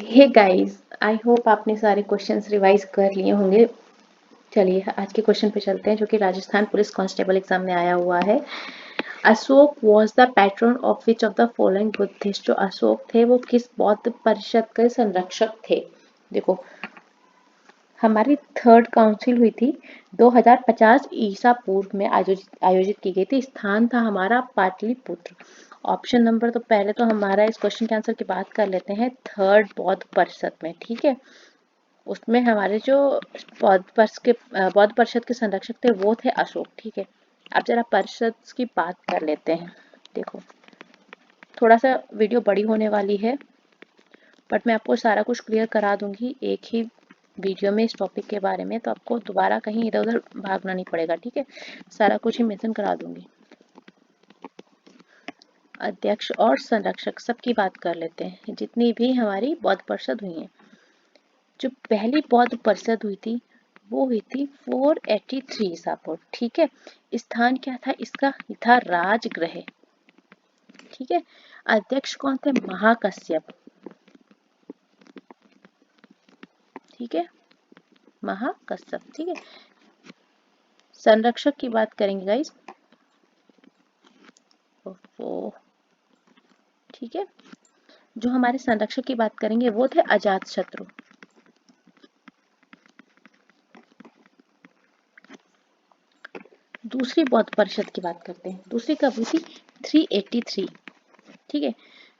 Hey guys, I hope आपने सारे questions revise कर लिए होंगे। चलिए आज के क्वेश्चन पे चलते हैं जो कि राजस्थान पुलिस कांस्टेबल एग्जाम में आया हुआ है। Ashok was the pattern of which of the following Buddhist. जो अशोक थे वो किस बौद्ध परिषद के संरक्षक थे। देखो, हमारी थर्ड काउंसिल हुई थी 2050 ईसा पूर्व में आयोजित की गई थी। स्थान था हमारा पाटलिपुत्र। ऑप्शन नंबर तो पहले तो हमारा इस क्वेश्चन के आंसर की बात कर लेते हैं, थर्ड बौद्ध परिषद में। ठीक है, उसमें हमारे जो बौद्ध परिषद के संरक्षक थे वो थे अशोक। ठीक है, अब जरा परिषद की बात कर लेते हैं। देखो, थोड़ा सा वीडियो बड़ी होने वाली है बट मैं आपको सारा कुछ क्लियर करा दूंगी एक ही वीडियो में इस टॉपिक के बारे में, तो आपको दोबारा कहीं इधर उधर भागना नहीं पड़ेगा। ठीक है, सारा कुछ ही मेंशन करा दूंगी। अध्यक्ष और संरक्षक सबकी बात कर लेते हैं, जितनी भी हमारी बौद्ध परिषद हुई है। जो पहली बौद्ध परिषद हुई थी वो हुई थी 483 ईसा पूर्व। ठीक है, स्थान क्या था इसका, था राजगृह। ठीक है, अध्यक्ष कौन थे, महाकश्यप। ठीक है, महाकश्यप। ठीक है, संरक्षक की बात करेंगे गाइस। ठीक है, जो हमारे संरक्षक की बात करेंगे वो थे अजातशत्रु। दूसरी बौद्ध परिषद की बात करते हैं। दूसरी कब हुई थी, 383। ठीक है,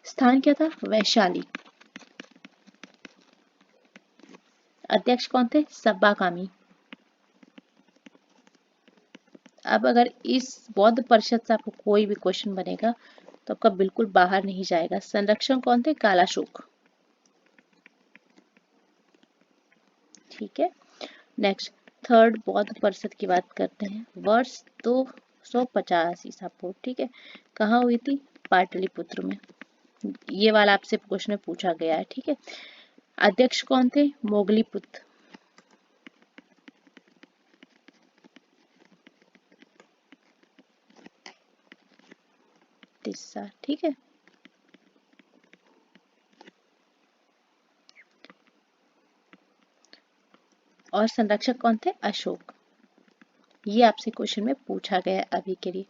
स्थान क्या था, वैशाली। अध्यक्ष कौन थे, सब्बाकामी। अब अगर इस बौद्ध परिषद से आपको कोई भी क्वेश्चन बनेगा तो आपका बिल्कुल बाहर नहीं जाएगा। संरक्षक कौन थे, कालाशोक। ठीक है, नेक्स्ट थर्ड बौद्ध परिषद की बात करते हैं। वर्ष 250 ईसा पूर्व। ठीक है, कहाँ हुई थी, पाटलिपुत्र में। ये वाला आपसे क्वेश्चन में पूछा गया है। ठीक है, अध्यक्ष कौन थे, मोगलीपुत्र। तिस्सा। ठीक है, और संरक्षक कौन थे, अशोक। ये आपसे क्वेश्चन में पूछा गया है अभी के लिए।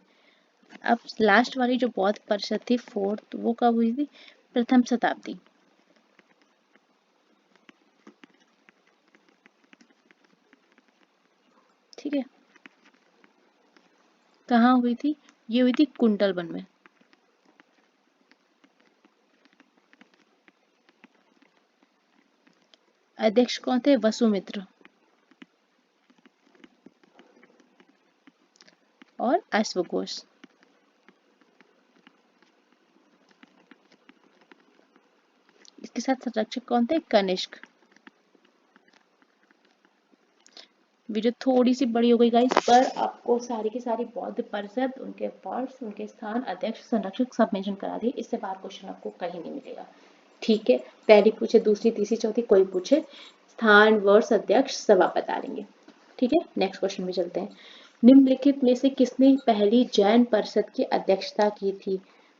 अब लास्ट वाली जो बौद्ध परिषद थी फोर्थ, वो कब हुई थी, प्रथम शताब्दी। ठीक है, कहाँ हुई थी, ये हुई थी कुंटलबन में। अध्यक्ष कौन थे, वसुमित्र और अश्वघोष। इसके साथ संरक्षक कौन थे, कनिष्क। वीडियो थोड़ी सी बड़ी हो गई गाइस, पर आपको सारी की सारी बौद्ध परिषद, उनके पार्ट्स, उनके स्थान, अध्यक्ष, संरक्षक सब मेंशन करा दिए। इससे बाहर क्वेश्चन आपको कहीं नहीं मिलेगा। ठीक है, पहली पूछे, दूसरी, तीसरी, चौथी, कोई पूछे, स्थान, वर्ष, अध्यक्ष सब आप बता देंगे। ठीक है, नेक्स्ट क्वेश्चन में चलते हैं। निम्नलिखित में से किसने पहली जैन परिषद की अध्यक्षता की थी।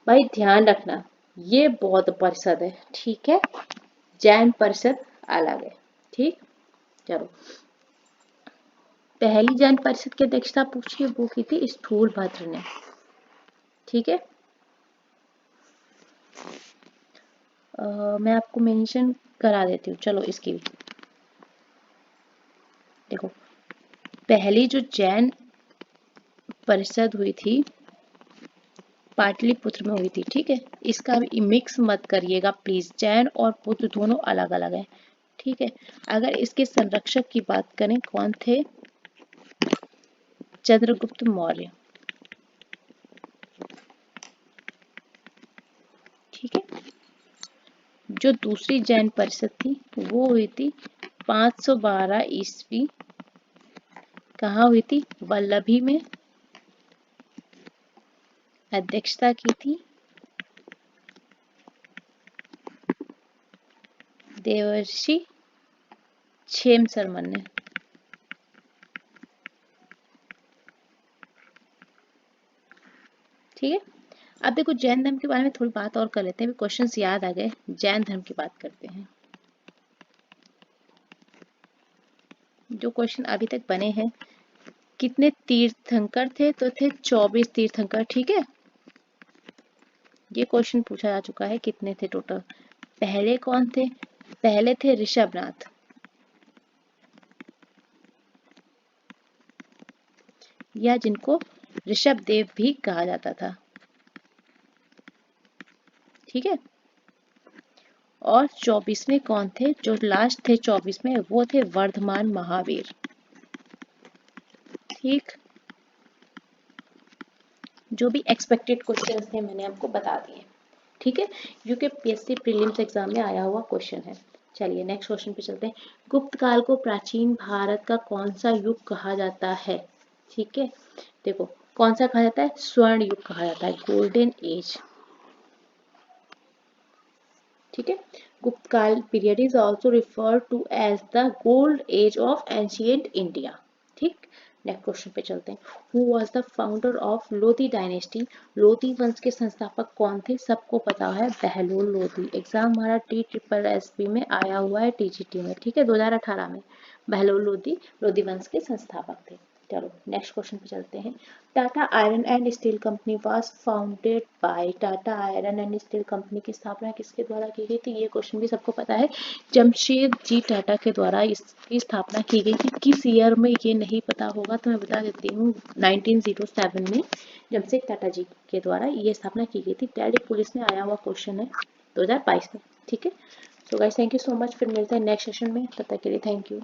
भाई ध्यान रखना, ये बौद्ध परिषद है। ठीक है, जैन परिषद अलग है। ठीक, चलो, पहली जैन परिषद की अध्यक्षता पूछिए, वो की थी स्थूलभद्र ने। ठीक है, मैं आपको मेंशन करा देती हूँ, चलो इसकी भी। देखो, पहली जो जैन परिषद हुई थी पाटलिपुत्र में हुई थी। ठीक है, इसका भी मिक्स मत करिएगा प्लीज, जैन और बुद्ध दोनों अलग अलग है। ठीक है, अगर इसके संरक्षक की बात करें, कौन थे, चंद्रगुप्त मौर्य। ठीक है, जो दूसरी जैन परिषद थी वो हुई थी 512 ईस्वी। कहाँ हुई थी, वल्लभी में। अध्यक्षता की थी देवर्षि क्षेम शर्मन ने। ठीक है, अब देखो जैन धर्म के बारे में थोड़ी बात और कर लेते हैं, क्वेश्चंस याद आ गए, जैन धर्म की बात करते हैं। जो क्वेश्चन अभी तक बने हैं, कितने तीर्थंकर थे? तो थे 24 तीर्थंकर, ठीक है। ये क्वेश्चन पूछा जा चुका है, कितने थे टोटल। पहले कौन थे? पहले थे ऋषभनाथ, या जिनको ऋषभ देव भी कहा जाता था, ठीक है। और 24वें कौन थे? जो लास्ट थे 24 में, वो थे वर्धमान महावीर, ठीक। जो भी एक्सपेक्टेड क्वेश्चंस थे मैंने आपको बता दिए, ठीक है। यूपीएससी प्रीलिम्स एग्जाम में आया हुआ क्वेश्चन है। चलिए नेक्स्ट क्वेश्चन पे चलते हैं। गुप्त काल को प्राचीन भारत का कौन सा युग कहा जाता है? ठीक है, देखो कौन सा कहा जाता है? स्वर्ण युग कहा जाता है, गोल्डन एज, ठीक है। गुप्त काल period is also referred to as the gold age of ancient India, ठीक। नेक्स्ट क्वेश्चन पे चलते हैं। Who was the founder of Lodhi dynasty? Lodhi वंश के संस्थापक कौन थे? सबको पता है, बहलोल लोधी। एग्जाम हमारा TSSB में आया हुआ है, TGT में, ठीक है, 2018 में। बहलोल लोधी लोधी वंश के संस्थापक थे। चलो नेक्स्ट क्वेश्चन पे चलते हैं। Tata iron and steel company was founded by, Tata iron and steel company की स्थापना किसके द्वारा की गई थी? ये क्वेश्चन भी सबको पता है, जमशेद जी टाटा के द्वारा इसकी स्थापना की गई थी। किस ईयर में ये नहीं पता होगा तो मैं बता देती हूँ, 1907 में जमशेद टाटा जी के द्वारा ये स्थापना की गई थी। दिल्ली पुलिस में आया हुआ क्वेश्चन है 2022 में, ठीक है। So guys thank you so much, फिर मिलते हैं नेक्स्ट सेशन में, तब तक के लिए थैंक यू।